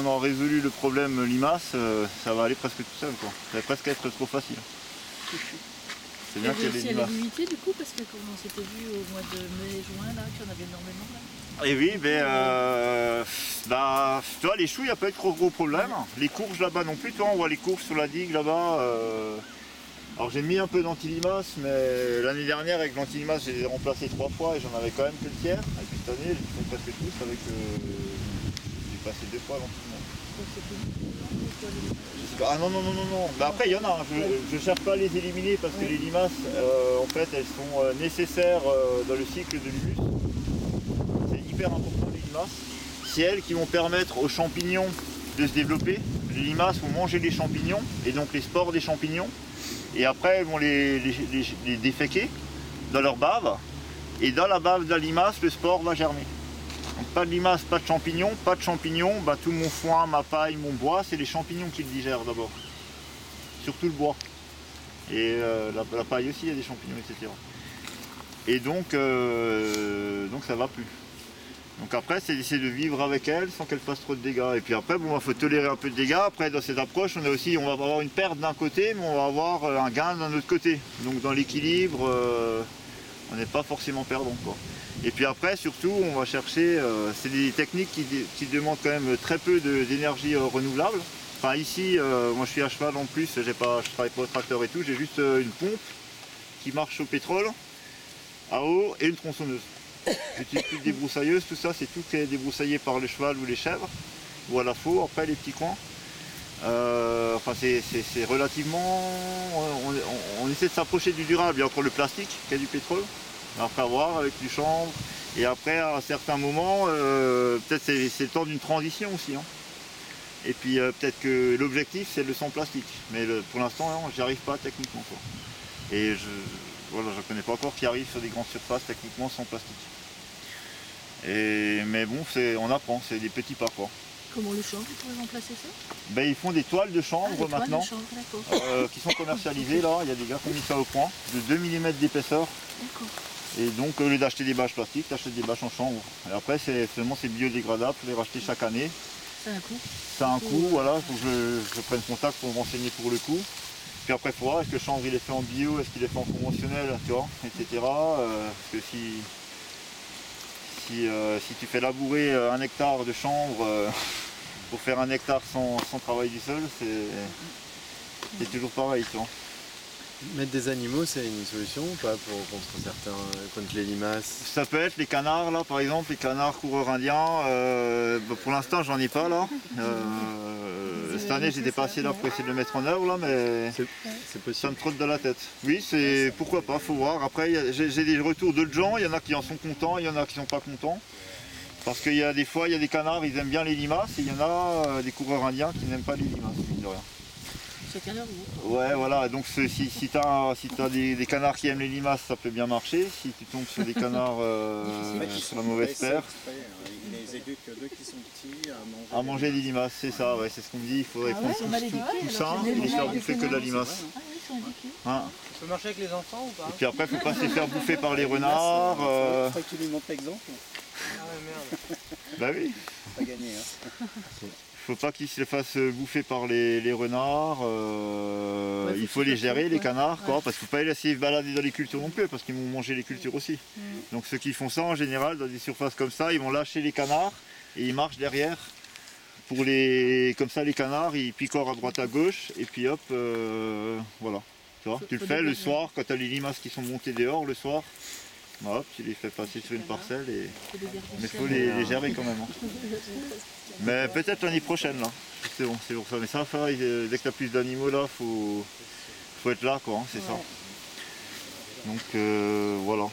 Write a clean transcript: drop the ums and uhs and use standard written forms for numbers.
qu'on aura résolu le problème limaces, ça va aller presque tout seul, quoi. Ça va presque être trop facile. C'est bien qu'il y ait des réussi à limaces. les limiter du coup, parce que comme on s'était vu au mois de mai, juin, là, qu'il y en avait énormément là. Et oui, tu vois, les choux, il n'y a pas eu de gros problème. Les courges là-bas non plus, tu vois, on voit les courges sur la digue là-bas. Alors j'ai mis un peu d'antilimace, mais l'année dernière avec l'antilimace, j'ai remplacé 3 fois et j'en avais quand même que le tiers. Et puis cette année, j'ai fait presque tous avec. J'ai passé 2 fois l'antilimace. Ah non, bah, après il y en a, hein. Je ne cherche pas à les éliminer parce que les limaces, en fait, elles sont nécessaires dans le cycle de l'humus. C'est hyper important les limaces. C'est elles qui vont permettre aux champignons de se développer. Les limaces vont manger les champignons et donc les spores des champignons. Et après elles vont les déféquer dans leur bave. Et dans la bave de la limace, le spore va germer. Donc pas de limace, pas de champignons, bah, tout mon foin, ma paille, mon bois, c'est les champignons qui le digèrent d'abord. Surtout le bois. Et la paille aussi, il y a des champignons, etc. Et donc ça va plus. Donc après, c'est d'essayer de vivre avec elle sans qu'elle fasse trop de dégâts. Et puis après, bon, il faut tolérer un peu de dégâts. Après, dans cette approche, on va avoir une perte d'un côté, mais on va avoir un gain d'un autre côté. Donc dans l'équilibre, on n'est pas forcément perdant, quoi. Et puis après, surtout, on va chercher, c'est des techniques qui demandent quand même très peu d'énergie renouvelable. Enfin ici, moi je suis à cheval en plus, je travaille pas au tracteur et tout, j'ai juste une pompe qui marche au pétrole, à eau et une tronçonneuse. J'utilise plus de débroussailleuse, tout ça c'est tout qui est débroussaillé par le cheval ou les chèvres, ou à la faux, après les petits coins. Enfin c'est relativement, on essaie de s'approcher du durable, il y a encore le plastique qui est du pétrole. Après avoir avec du chanvre, et après à certains moments, peut-être c'est le temps d'une transition aussi. Hein. Et puis peut-être que l'objectif c'est le sans plastique, mais pour l'instant j'y arrive pas techniquement, quoi. Et je ne connais pas encore qui arrive sur des grandes surfaces techniquement sans plastique. Mais bon, on apprend, c'est des petits pas, quoi. Comment le chanvre, vous pouvez remplacer ça? Ben, ils font des toiles de chanvre maintenant, qui sont commercialisées là. Il y a des gars qui ont mis ça au point, de 2 mm d'épaisseur. Et donc au lieu d'acheter des bâches plastiques, tu achètes des bâches en chanvre. Et après c'est biodégradable, il faut les racheter chaque année. C'est un coût. C'est un coût, voilà, il faut que je prenne contact pour me renseigner pour le coût. Puis après il faut voir, est-ce que le chanvre il est fait en bio, est-ce qu'il est fait en conventionnel, tu vois, etc. Parce que si tu fais labourer 1 hectare de chanvre pour faire 1 hectare sans travail du sol, c'est toujours pareil, tu vois. Mettre des animaux, c'est une solution ou pas contre les limaces? Ça peut être les canards là, par exemple, les canards coureurs indiens. Pour l'instant, j'en ai pas là. Cette année, j'étais pas assez là pour essayer de le mettre en œuvre là, mais ça me trotte dans la tête. Oui, pourquoi pas, faut voir. Après, j'ai des retours d'autres gens. Il y en a qui en sont contents, il y en a qui sont pas contents. Parce qu'il y a des fois, il y a des canards, ils aiment bien les limaces, et il y en a des coureurs indiens qui n'aiment pas les limaces, mine de rien. Ouais, voilà, donc si tu as des canards qui aiment les limaces, ça peut bien marcher. Si tu tombes sur des canards sur la mauvaise paire, les éduques d'eux qui sont petits à manger des limaces, c'est ça, ouais, c'est ce qu'on me dit. Il faudrait prendre tout ça et faire bouffer que de la limace. On peut marcher avec les enfants ou pas? Et puis après, il ne faut pas se faire bouffer par les renards. Il faut que tu lui montres l'exemple. Ah ouais, merde. Bah oui. Pas gagné, hein. Il faut pas qu'ils se fassent bouffer par les renards, il faut les gérer les canards, quoi, parce qu'il ne faut pas les laisser balader dans les cultures non plus, parce qu'ils vont manger les cultures aussi. Donc ceux qui font ça en général, dans des surfaces comme ça, ils vont lâcher les canards et ils marchent derrière. Comme ça les canards, ils picorent à droite à gauche et puis hop, voilà. Tu vois, tu le fais le soir quand tu as les limaces qui sont montées dehors le soir. Hop, tu les fais passer sur une parcelle mais il faut les gérer quand même. Hein. Mais peut-être l'année prochaine là. C'est bon, c'est pour ça. Mais ça, dès que tu as plus d'animaux là, faut être là, quoi, hein, c'est ça. Donc voilà.